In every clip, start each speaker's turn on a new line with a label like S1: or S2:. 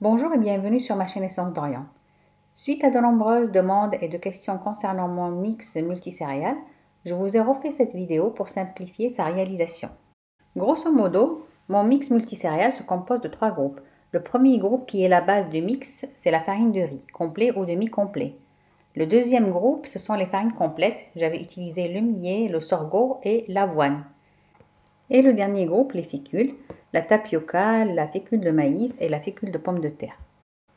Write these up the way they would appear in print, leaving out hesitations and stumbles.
S1: Bonjour et bienvenue sur ma chaîne Essence d'Orient. Suite à de nombreuses demandes et de questions concernant mon mix multicéréales, je vous ai refait cette vidéo pour simplifier sa réalisation. Grosso modo, mon mix multicéréales se compose de 3 groupes. Le premier groupe qui est la base du mix, c'est la farine de riz, complet ou demi-complet. Le deuxième groupe, ce sont les farines complètes. J'avais utilisé le millet, le sorgho et l'avoine. Et le dernier groupe, les fécules, la tapioca, la fécule de maïs et la fécule de pomme de terre.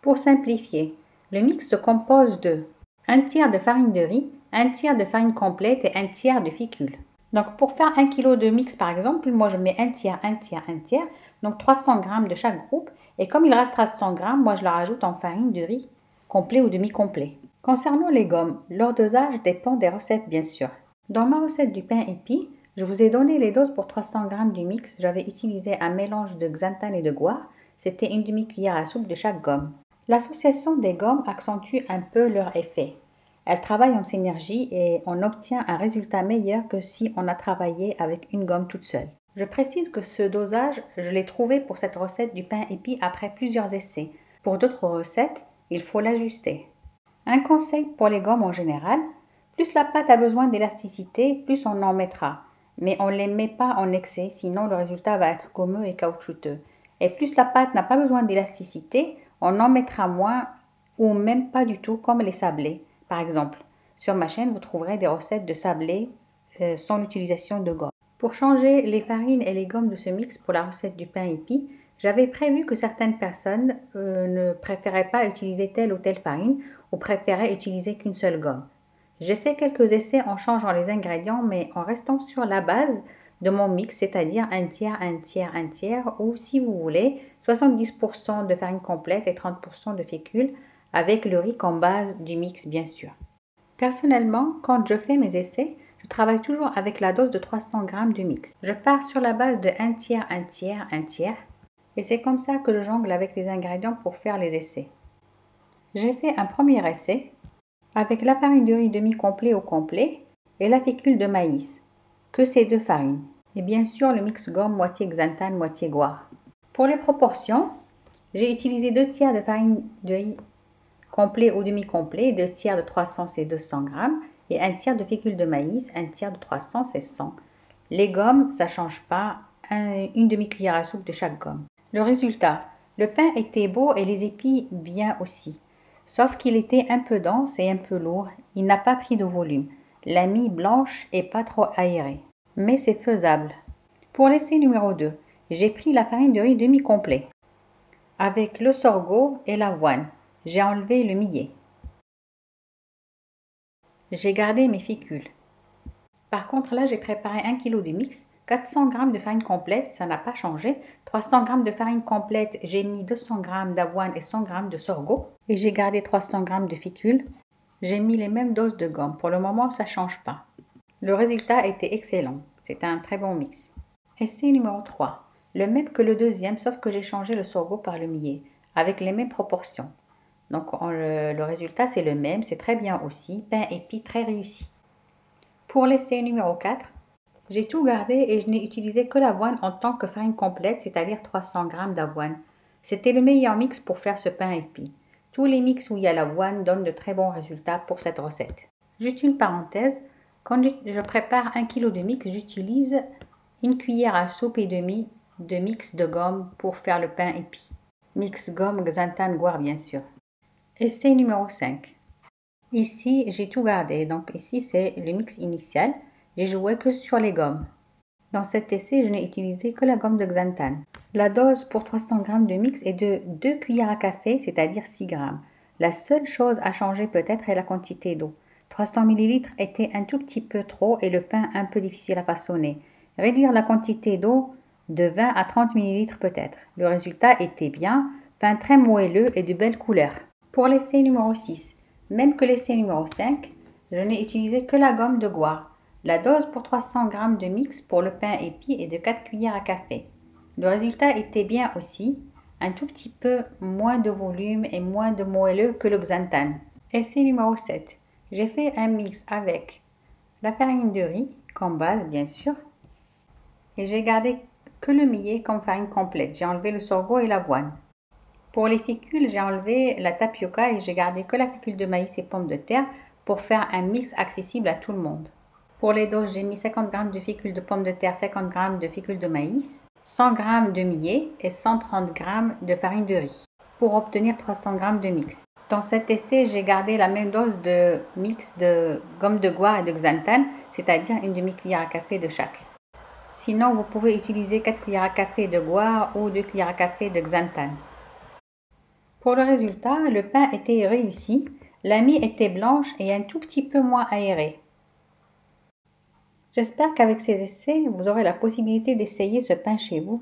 S1: Pour simplifier, le mix se compose de 1 tiers de farine de riz, 1 tiers de farine complète et 1 tiers de fécule. Donc pour faire 1 kg de mix par exemple, moi je mets 1 tiers, 1 tiers, 1 tiers, donc 300 g de chaque groupe. Et comme il restera 100 g, moi je la rajoute en farine de riz complet ou demi-complet. Concernant les gommes, leur dosage dépend des recettes bien sûr. Dans ma recette du pain épi, je vous ai donné les doses pour 300 g du mix. J'avais utilisé un mélange de xanthane et de goire. C'était une demi-cuillère à soupe de chaque gomme. L'association des gommes accentue un peu leur effet. Elles travaillent en synergie et on obtient un résultat meilleur que si on a travaillé avec une gomme toute seule. Je précise que ce dosage, je l'ai trouvé pour cette recette du pain épi après plusieurs essais. Pour d'autres recettes, il faut l'ajuster. Un conseil pour les gommes en général, plus la pâte a besoin d'élasticité, plus on en mettra. Mais on ne les met pas en excès, sinon le résultat va être gommeux et caoutchouteux. Et plus la pâte n'a pas besoin d'élasticité, on en mettra moins ou même pas du tout comme les sablés. Par exemple, sur ma chaîne, vous trouverez des recettes de sablés sans l'utilisation de gomme. Pour changer les farines et les gommes de ce mix pour la recette du pain épi, j'avais prévu que certaines personnes ne préféraient pas utiliser telle ou telle farine ou préféraient utiliser qu'une seule gomme. J'ai fait quelques essais en changeant les ingrédients, mais en restant sur la base de mon mix, c'est-à-dire 1 tiers, 1 tiers, 1 tiers, ou si vous voulez, 70% de farine complète et 30% de fécule, avec le riz comme base du mix bien sûr. Personnellement, quand je fais mes essais, je travaille toujours avec la dose de 300 g de mix. Je pars sur la base de 1 tiers, 1 tiers, 1 tiers, et c'est comme ça que je jongle avec les ingrédients pour faire les essais. J'ai fait un premier essai avec la farine de riz demi-complet au complet et la fécule de maïs, que ces deux farines. Et bien sûr le mix gomme moitié xanthane, moitié goire. Pour les proportions, j'ai utilisé 2 tiers de farine de riz complet ou demi-complet, 2 tiers de 300 c'est 200 g, et 1 tiers de fécule de maïs, 1 tiers de 300 c'est 100. Les gommes, ça ne change pas, une demi-cuillère à soupe de chaque gomme. Le résultat, le pain était beau et les épis bien aussi. Sauf qu'il était un peu dense et un peu lourd, il n'a pas pris de volume. La mie blanche est pas trop aérée, mais c'est faisable. Pour l'essai numéro 2, j'ai pris la farine de riz demi-complet avec le sorgho et l'avoine. J'ai enlevé le millet. J'ai gardé mes fécules. Par contre là, j'ai préparé 1 kg de mix, 400 g de farine complète, ça n'a pas changé. 300 g de farine complète, j'ai mis 200 g d'avoine et 100 g de sorgho. Et j'ai gardé 300 g de fécule. J'ai mis les mêmes doses de gomme. Pour le moment, ça ne change pas. Le résultat était excellent. C'est un très bon mix. Essai numéro 3. Le même que le deuxième, sauf que j'ai changé le sorgho par le millet, avec les mêmes proportions. Donc le résultat, c'est le même. C'est très bien aussi. Pain épi très réussi. Pour l'essai numéro 4, j'ai tout gardé et je n'ai utilisé que l'avoine en tant que farine complète, c'est-à-dire 300 g d'avoine. C'était le meilleur mix pour faire ce pain épi. Tous les mix où il y a l'avoine donnent de très bons résultats pour cette recette. Juste une parenthèse, quand je prépare 1 kg de mix, j'utilise une cuillère à soupe et demie de mix de gomme pour faire le pain épi. Mix gomme, xanthane, goire bien sûr. Essai numéro 5. Ici, j'ai tout gardé. Donc ici, c'est le mix initial. J'ai joué que sur les gommes. Dans cet essai, je n'ai utilisé que la gomme de xanthane. La dose pour 300 g de mix est de 2 cuillères à café, c'est-à-dire 6 g. La seule chose à changer peut-être est la quantité d'eau. 300 ml était un tout petit peu trop et le pain un peu difficile à façonner. Réduire la quantité d'eau de 20 à 30 ml peut-être. Le résultat était bien, pain très moelleux et de belles couleurs. Pour l'essai numéro 6, même que l'essai numéro 5, je n'ai utilisé que la gomme de goire. La dose pour 300 g de mix pour le pain épi est de 4 cuillères à café. Le résultat était bien aussi, un tout petit peu moins de volume et moins de moelleux que le xanthane. Essai numéro 7. J'ai fait un mix avec la farine de riz, comme base bien sûr, et j'ai gardé que le millet comme farine complète. J'ai enlevé le sorgho et l'avoine. Pour les fécules, j'ai enlevé la tapioca et j'ai gardé que la fécule de maïs et pommes de terre pour faire un mix accessible à tout le monde. Pour les doses, j'ai mis 50 g de fécule de pommes de terre, 50 g de fécule de maïs, 100 g de millet et 130 g de farine de riz pour obtenir 300 g de mix. Dans cet essai, j'ai gardé la même dose de mix de gomme de guar et de xanthane, c'est-à-dire une demi-cuillère à café de chaque. Sinon, vous pouvez utiliser 4 cuillères à café de guar ou 2 cuillères à café de xanthane. Pour le résultat, le pain était réussi, la mie était blanche et un tout petit peu moins aérée. J'espère qu'avec ces essais, vous aurez la possibilité d'essayer ce pain chez vous.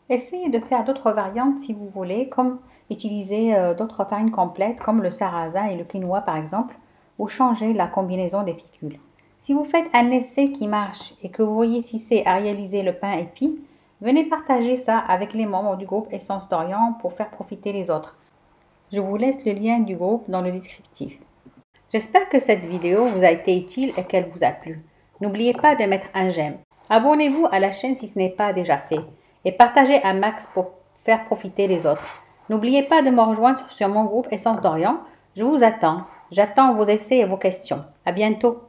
S1: Essayez de faire d'autres variantes si vous voulez, comme utiliser d'autres farines complètes comme le sarrasin et le quinoa par exemple, ou changer la combinaison des fécules. Si vous faites un essai qui marche et que vous réussissez à réaliser le pain épi, venez partager ça avec les membres du groupe Essence d'Orient pour faire profiter les autres. Je vous laisse le lien du groupe dans le descriptif. J'espère que cette vidéo vous a été utile et qu'elle vous a plu. N'oubliez pas de mettre un j'aime. Abonnez-vous à la chaîne si ce n'est pas déjà fait et partagez un max pour faire profiter les autres. N'oubliez pas de me rejoindre sur mon groupe Essence d'Orient. Je vous attends. J'attends vos essais et vos questions. À bientôt.